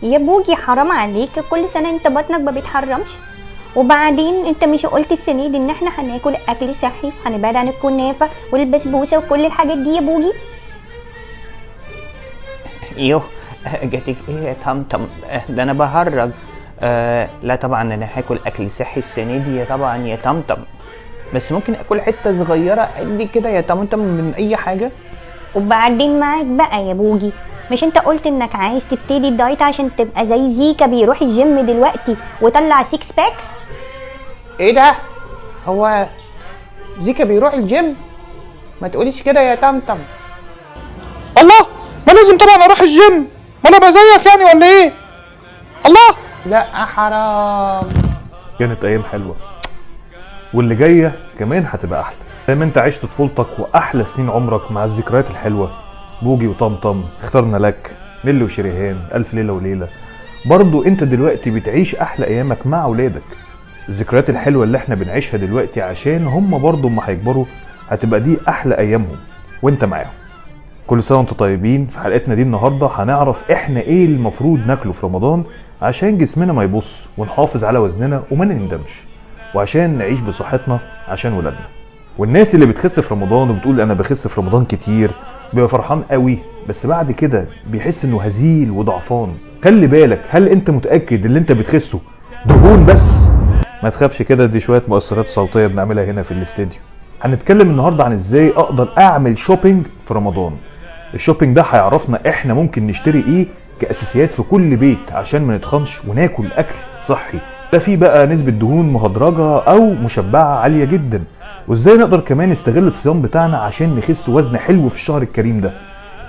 يا بوجي حرام عليك، كل سنة انت بطنك ما بيتحرمش. وبعدين انت مش قلت السنة دي ان احنا هناكل اكل صحي وهنبعد عن الكنافة والبسبوسة وكل الحاجات دي يا بوجي؟ يوه، جاتك ايه يا طمطم؟ ده انا بهرج. لا طبعا انا هاكل اكل صحي السنه دي طبعا يا طمطم، بس ممكن اكل حته صغيره قد كده يا طمطم من اي حاجه. وبعدين معاك بقى يا بوجي، مش انت قلت انك عايز تبتدي الدايت عشان تبقى زي زيكا بيروح الجيم دلوقتي وطلع 6 باكس؟ ايه ده؟ هو زيكا بيروح الجيم؟ ما تقوليش كده يا طمطم. الله، ما لازم طبعا اروح الجيم، ما انا ابقى زيك يعني ولا ايه؟ الله. لا حرام. كانت ايام حلوه، واللي جايه كمان هتبقى احلى. زي ما انت عشت طفولتك واحلى سنين عمرك مع الذكريات الحلوه، بوجي وطمطم، اخترنا لك، نيلي وشريهان، الف ليله وليله. برضو انت دلوقتي بتعيش احلى ايامك مع اولادك. الذكريات الحلوه اللي احنا بنعيشها دلوقتي عشان هم برضو اما هيكبروا هتبقى دي احلى ايامهم وانت معاهم. كل سنه وانتم طيبين. في حلقتنا دي النهارده هنعرف احنا ايه المفروض ناكله في رمضان عشان جسمنا ما يبص ونحافظ على وزننا وما نندمش، وعشان نعيش بصحتنا عشان ولادنا. والناس اللي بتخس في رمضان وبتقول انا بخس في رمضان كتير بيبقى فرحان قوي، بس بعد كده بيحس انه هزيل وضعفان. خلي بالك، هل انت متاكد اللي انت بتخسه دهون بس؟ ما تخافش كده، دي شويه مؤثرات صوتيه بنعملها هنا في الاستديو. هنتكلم النهارده عن ازاي اقدر اعمل شوبينج في رمضان. الشوبينج ده هيعرفنا احنا ممكن نشتري ايه كاساسيات في كل بيت عشان ما نتخنش وناكل اكل صحي ده فيه بقى نسبه دهون مهدرجه او مشبعه عاليه جدا، وازاي نقدر كمان نستغل الصيام بتاعنا عشان نخس وزن حلو في الشهر الكريم ده.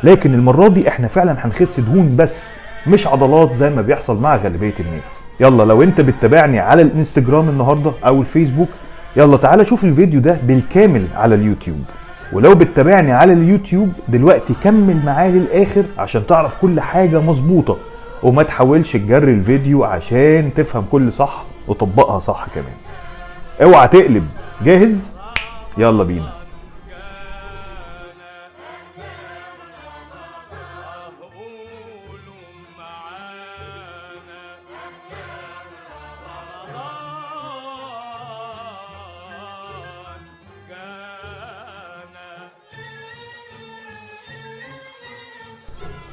لكن المره دي احنا فعلا هنخس دهون بس، مش عضلات زي ما بيحصل مع غالبيه الناس. يلا لو انت بتتابعني على الانستجرام النهارده او الفيسبوك، يلا تعالى شوف الفيديو ده بالكامل على اليوتيوب. ولو بتتابعني على اليوتيوب دلوقتي كمل معايا للاخر عشان تعرف كل حاجه مظبوطه، وما تحاولش تجري الفيديو عشان تفهم كل صح وطبقها صح كمان. اوعى تقلب. جاهز؟ يلا بينا.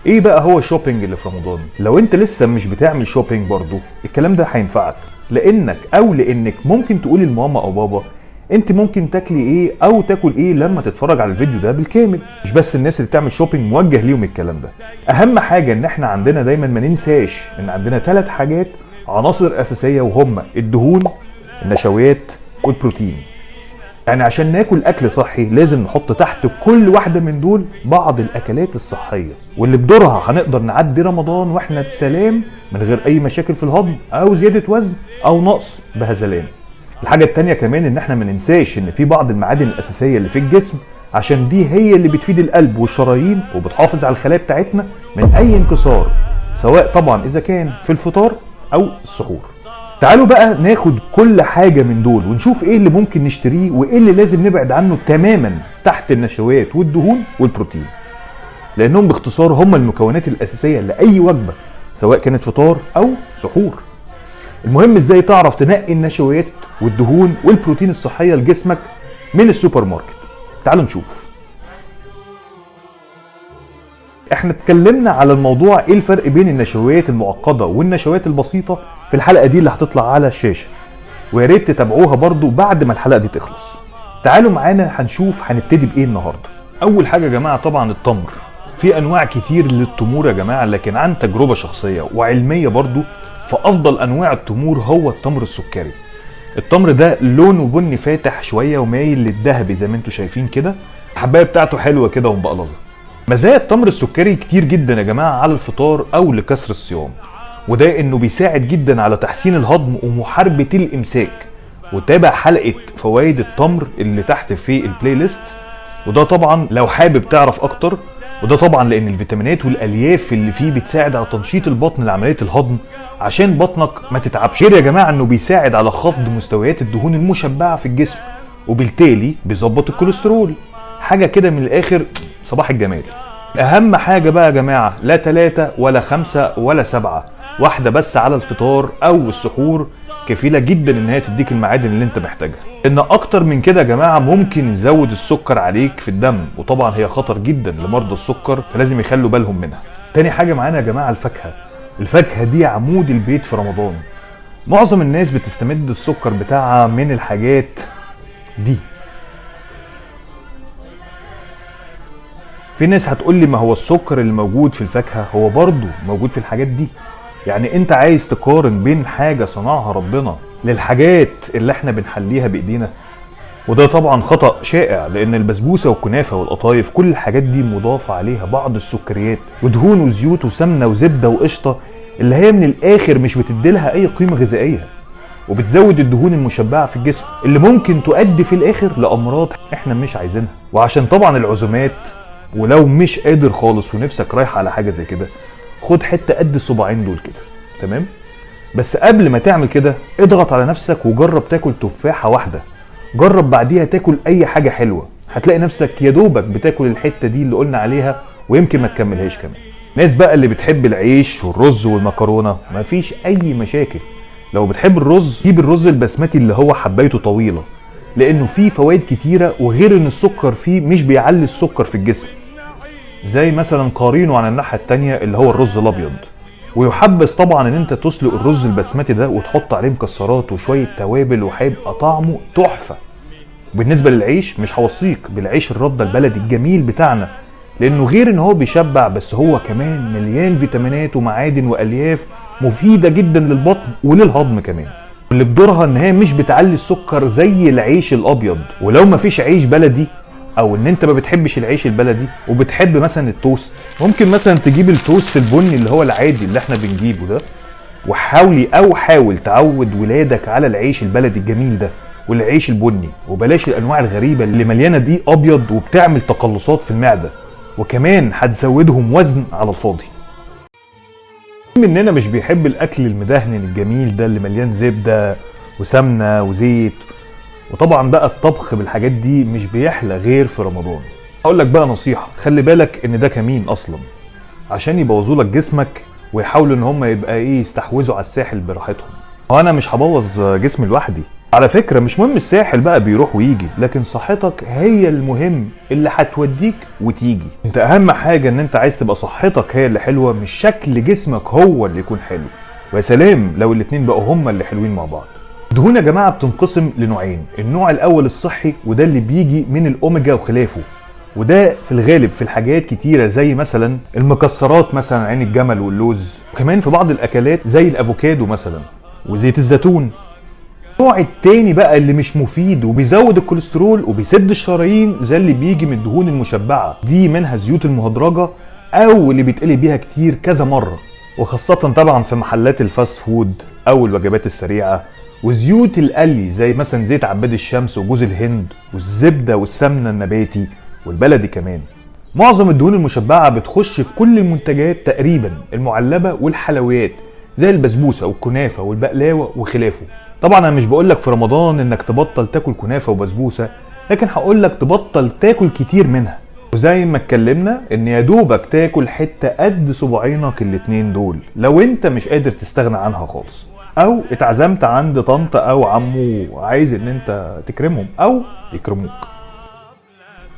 ايه بقى هو الشوبينج اللي في رمضان؟ لو انت لسه مش بتعمل شوبينج برضو الكلام ده هينفعك، لانك ممكن تقولي لماما او بابا انت ممكن تاكلي ايه او تاكل ايه لما تتفرج على الفيديو ده بالكامل. مش بس الناس اللي بتعمل شوبينج موجه ليهم الكلام ده. اهم حاجه ان احنا عندنا دايما ما ننساش ان عندنا 3 حاجات عناصر اساسيه، وهم الدهون، النشويات، والبروتين. يعني عشان ناكل اكل صحي لازم نحط تحت كل واحده من دول بعض الاكلات الصحيه، واللي بدورها هنقدر نعدي رمضان واحنا بسلام من غير اي مشاكل في الهضم او زياده وزن او نقص بهذلان. الحاجه التانيه كمان ان احنا ما ننساش ان في بعض المعادن الاساسيه اللي في الجسم، عشان دي هي اللي بتفيد القلب والشرايين وبتحافظ على الخلايا بتاعتنا من اي انكسار، سواء طبعا اذا كان في الفطار او السحور. تعالوا بقى ناخد كل حاجة من دول ونشوف ايه اللي ممكن نشتريه وايه اللي لازم نبعد عنه تماما تحت النشويات والدهون والبروتين، لانهم باختصار هم المكونات الاساسية لأي وجبة سواء كانت فطار او سحور. المهم ازاي تعرف تنقي النشويات والدهون والبروتين الصحية لجسمك من السوبر ماركت. تعالوا نشوف. احنا اتكلمنا على الموضوع ايه الفرق بين النشويات المعقدة والنشويات البسيطة في الحلقة دي اللي هتطلع على الشاشة، ويا ريت تتابعوها برضو بعد ما الحلقة دي تخلص. تعالوا معانا هنشوف هنبتدي بايه النهاردة. اول حاجة يا جماعة طبعا التمر. في انواع كتير للتمور يا جماعة، لكن عن تجربة شخصية وعلمية برضو فافضل انواع التمور هو التمر السكري. التمر ده لونه بني فاتح شوية ومايل للذهبي زي ما انتم شايفين كده، الحباية بتاعته حلوة كده ومبقلظة. مزايا التمر السكري كتير جدا يا جماعة على الفطار او لكسر الصيام، وده انه بيساعد جدا على تحسين الهضم ومحاربة الامساك. وتابع حلقة فوائد التمر اللي تحت في البلاي ليست، وده طبعا لو حابب تعرف اكتر. وده طبعا لان الفيتامينات والالياف اللي فيه بتساعد على تنشيط البطن لعملية الهضم عشان بطنك ما تتعبش. غير يا جماعة انه بيساعد على خفض مستويات الدهون المشبعة في الجسم، وبالتالي بيظبط الكوليسترول. حاجة كده من الاخر صباح الجمال. اهم حاجة بقى يا جماعة، لا 3 ولا 5 ولا 7، واحده بس على الفطار او السحور كفيله جدا ان هي تديك المعادن اللي انت محتاجها. ان اكتر من كده يا جماعه ممكن يزود السكر عليك في الدم، وطبعا هي خطر جدا لمرضى السكر، فلازم يخلوا بالهم منها. تاني حاجه معانا يا جماعه الفاكهه دي عمود البيت في رمضان. معظم الناس بتستمد السكر بتاعها من الحاجات دي. في ناس هتقول لي ما هو السكر اللي موجود في الفاكهه هو برضه موجود في الحاجات دي. يعني انت عايز تقارن بين حاجه صنعها ربنا للحاجات اللي احنا بنحليها بايدينا؟ وده طبعا خطأ شائع، لان البسبوسه والكنافه والقطايف كل الحاجات دي مضاف عليها بعض السكريات ودهون وزيوت وسمنه وزبده وقشطه، اللي هي من الاخر مش بتديلها اي قيمه غذائيه، وبتزود الدهون المشبعه في الجسم اللي ممكن تؤدي في الاخر لامراض احنا مش عايزينها. وعشان طبعا العزومات، ولو مش قادر خالص ونفسك رايح على حاجه زي كده، خد حته قد الصباعين دول كده، تمام؟ بس قبل ما تعمل كده اضغط على نفسك وجرب تاكل تفاحه واحده، جرب بعديها تاكل اي حاجه حلوه، هتلاقي نفسك يا دوبك بتاكل الحته دي اللي قلنا عليها، ويمكن ما تكملهاش كمان. ناس بقى اللي بتحب العيش والرز والمكرونه مفيش اي مشاكل. لو بتحب الرز جيب الرز البسمتي اللي هو حبايته طويله، لانه فيه فوائد كتيره، وغير ان السكر فيه مش بيعلي السكر في الجسم، زي مثلا قارينه عن الناحيه التانيه اللي هو الرز الابيض. ويحبذ طبعا ان انت تسلق الرز البسمتي ده وتحط عليه مكسرات وشويه توابل، وهيبقى طعمه تحفه. وبالنسبه للعيش مش هوصيك بالعيش الرده البلدي الجميل بتاعنا، لانه غير ان هو بيشبع بس هو كمان مليان فيتامينات ومعادن والياف مفيده جدا للبطن وللهضم كمان، اللي بدورها ان هي مش بتعلي السكر زي العيش الابيض. ولو مفيش عيش بلدي، او ان انت ما بتحبش العيش البلدي وبتحب مثلا التوست، ممكن مثلا تجيب التوست البني اللي هو العادي اللي احنا بنجيبه ده، حاول تعود ولادك على العيش البلدي الجميل ده والعيش البني، وبلاش الانواع الغريبه اللي مليانه دي ابيض وبتعمل تقلصات في المعده، وكمان هتزودهم وزن على الفاضي. مننا مش بيحب الاكل المدهن الجميل ده اللي مليان زبده وسمنه وزيت، وطبعا بقى الطبخ بالحاجات دي مش بيحلى غير في رمضان. اقول لك بقى نصيحه، خلي بالك ان ده كمين اصلا عشان يبوظوا لك جسمك، ويحاولوا ان هم يبقى يستحوذوا على الساحل براحتهم. وانا مش هبوظ جسمي لوحدي على فكره، مش مهم الساحل بقى بيروح ويجي، لكن صحتك هي المهم اللي هتوديك وتيجي. انت اهم حاجه ان انت عايز تبقى صحتك هي اللي حلوه، مش شكل جسمك هو اللي يكون حلو. ويا سلام لو الاتنين بقوا هما اللي حلوين مع بعض. الدهون يا جماعه بتنقسم لنوعين، النوع الاول الصحي وده اللي بيجي من الاوميجا وخلافه، وده في الغالب في الحاجات كتيره زي مثلا المكسرات، مثلا عين الجمل واللوز، وكمان في بعض الاكلات زي الافوكادو مثلا وزيت الزيتون. النوع التاني بقى اللي مش مفيد وبيزود الكوليسترول وبيسد الشرايين زي اللي بيجي من الدهون المشبعه، دي منها الزيوت المهدرجه او اللي بيتقلي بيها كتير كذا مره، وخاصه طبعا في محلات الفاست فود او الوجبات السريعه. وزيوت القلي زي مثلا زيت عباد الشمس وجوز الهند والزبده والسمنه النباتي والبلدي كمان. معظم الدهون المشبعه بتخش في كل المنتجات تقريبا المعلبه والحلويات زي البسبوسه والكنافه والبقلاوه وخلافه. طبعا انا مش بقولك في رمضان انك تبطل تاكل كنافه وبسبوسه، لكن هقولك تبطل تاكل كتير منها، وزي ما اتكلمنا ان يا دوبك تاكل حته قد صباعينك الاتنين دول لو انت مش قادر تستغنى عنها خالص، او اتعزمت عند طنط او عمو عايز ان انت تكرمهم او يكرموك.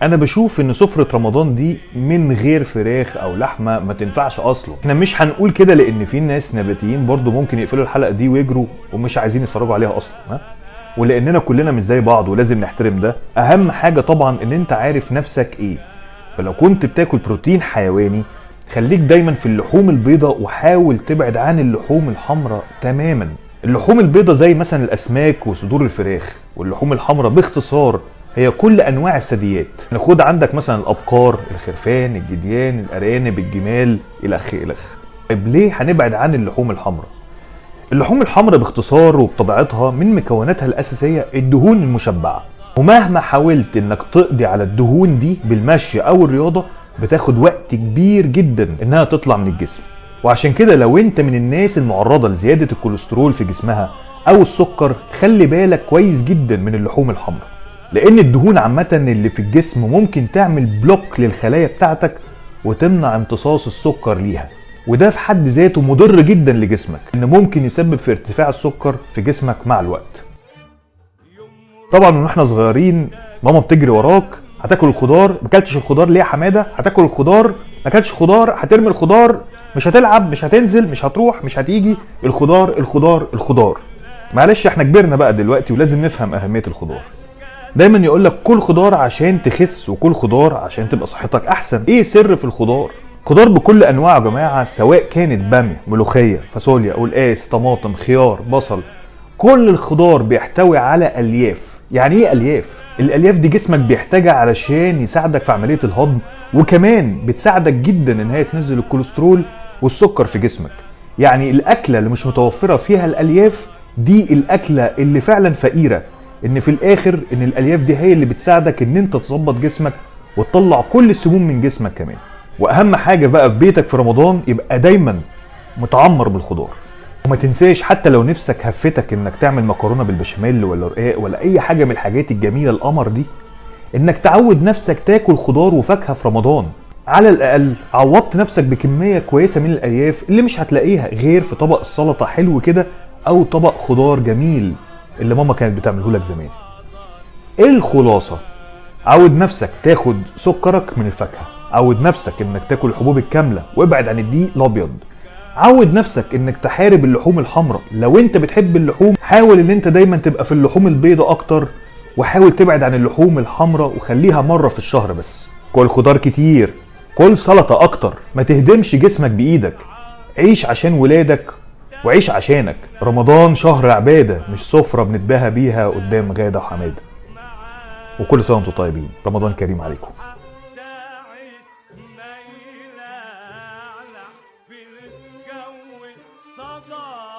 انا بشوف ان سفرة رمضان دي من غير فراخ او لحمة ما تنفعش اصلا. احنا مش هنقول كده لان في ناس نباتيين برضو ممكن يقفلوا الحلقة دي ويجروا ومش عايزين يتفرجوا عليها اصلا، ها؟ ولاننا كلنا مش زي بعض ولازم نحترم ده. اهم حاجة طبعا ان انت عارف نفسك ايه، فلو كنت بتاكل بروتين حيواني خليك دايما في اللحوم البيضاء، وحاول تبعد عن اللحوم الحمراء تماما. اللحوم البيضاء زي مثلا الاسماك وصدور الفراخ، واللحوم الحمراء باختصار هي كل انواع الثدييات. خد عندك مثلا الابقار، الخرفان، الجديان، الارانب، الجمال، الخ. طيب ليه هنبعد عن اللحوم الحمراء؟ اللحوم الحمراء باختصار وبطبيعتها من مكوناتها الاساسيه الدهون المشبعه، ومهما حاولت انك تقضي على الدهون دي بالمشي او الرياضه بتاخد وقت كبير جدا انها تطلع من الجسم. وعشان كده لو انت من الناس المعرضه لزياده الكوليسترول في جسمها او السكر، خلي بالك كويس جدا من اللحوم الحمراء، لان الدهون عامه اللي في الجسم ممكن تعمل بلوك للخلايا بتاعتك وتمنع امتصاص السكر ليها، وده في حد ذاته مضر جدا لجسمك، ان ممكن يسبب في ارتفاع السكر في جسمك مع الوقت. طبعا من واحنا صغيرين ماما بتجري وراك، هتاكل الخضار، ما اكلتش الخضار ليه يا حماده؟ هتاكل الخضار، ما اكلتش خضار هترمي الخضار، مش هتلعب، مش هتنزل، مش هتروح، مش هتيجي، الخضار الخضار الخضار. معلش احنا كبرنا بقى دلوقتي ولازم نفهم اهميه الخضار. دايما يقول لك كل خضار عشان تخس، وكل خضار عشان تبقى صحتك احسن. ايه سر في الخضار؟ خضار بكل انواعه يا جماعه، سواء كانت باميه، ملوخيه، فاصوليا، قلقاس، طماطم، خيار، بصل، كل الخضار بيحتوي على الياف. يعني ايه الياف؟ الالياف دي جسمك بيحتاجها علشان يساعدك في عمليه الهضم، وكمان بتساعدك جدا ان هي تنزل الكوليسترول والسكر في جسمك. يعني الاكله اللي مش متوفره فيها الالياف دي الاكله اللي فعلا فقيره، ان في الاخر ان الالياف دي هي اللي بتساعدك ان انت تظبط جسمك وتطلع كل السموم من جسمك كمان. واهم حاجه بقى في بيتك في رمضان يبقى دايما متعمر بالخضار. وما تنساش حتى لو نفسك هفتك انك تعمل مكرونه بالبشاميل ولا رقاق ولا اي حاجه من الحاجات الجميله القمر دي، انك تعود نفسك تاكل خضار وفاكهه في رمضان. على الاقل عوضت نفسك بكميه كويسه من الالياف اللي مش هتلاقيها غير في طبق السلطه حلو كده، او طبق خضار جميل اللي ماما كانت بتعمله لك زمان. ايه الخلاصه؟ عود نفسك تاخد سكرك من الفاكهه، عود نفسك انك تاكل الحبوب الكامله وابعد عن الدقيق الابيض، عود نفسك انك تحارب اللحوم الحمراء. لو انت بتحب اللحوم حاول ان انت دايما تبقى في اللحوم البيضاء اكتر، وحاول تبعد عن اللحوم الحمراء وخليها مرة في الشهر بس. كل خضار كتير، كل سلطة اكتر، ما تهدمش جسمك بايدك، عيش عشان ولادك وعيش عشانك. رمضان شهر عبادة مش سفرة بنتباهى بيها قدام غادة وحمادة. وكل سنة وانتم طيبين، رمضان كريم عليكم. صدى